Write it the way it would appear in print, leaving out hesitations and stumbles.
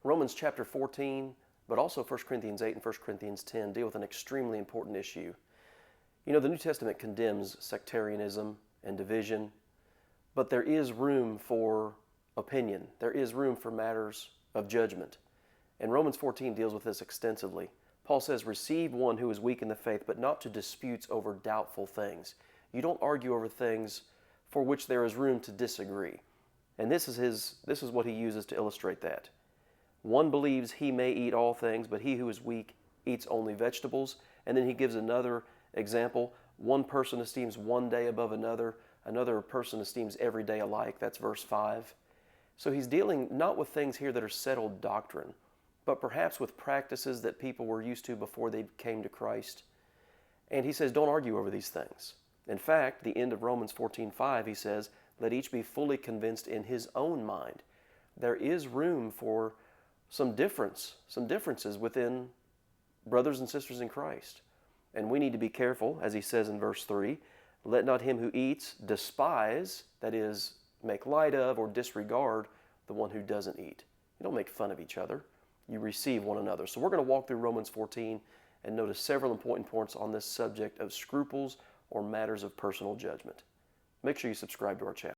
Romans chapter 14, but also 1 Corinthians 8 and 1 Corinthians 10 deal with an extremely important issue. You know, the New Testament condemns sectarianism and division, but there is room for opinion. There is room for matters of judgment. And Romans 14 deals with this extensively. Paul says, receive one who is weak in the faith, but not to disputes over doubtful things. You don't argue over things for which there is room to disagree. And this is what he uses to illustrate that. One believes he may eat all things, but he who is weak eats only vegetables. And then he gives another example. One person esteems one day above another. Another person esteems every day alike. That's verse 5. So he's dealing not with things here that are settled doctrine, but perhaps with practices that people were used to before they came to Christ. And he says, don't argue over these things. In fact, the end of Romans 14:5, he says, let each be fully convinced in his own mind. There is room for some differences within brothers and sisters in Christ. And we need to be careful, as he says in verse 3, let not him who eats despise, that is, make light of or disregard the one who doesn't eat. You don't make fun of each other. You receive one another. So we're going to walk through Romans 14 and notice several important points on this subject of scruples or matters of personal judgment. Make sure you subscribe to our channel.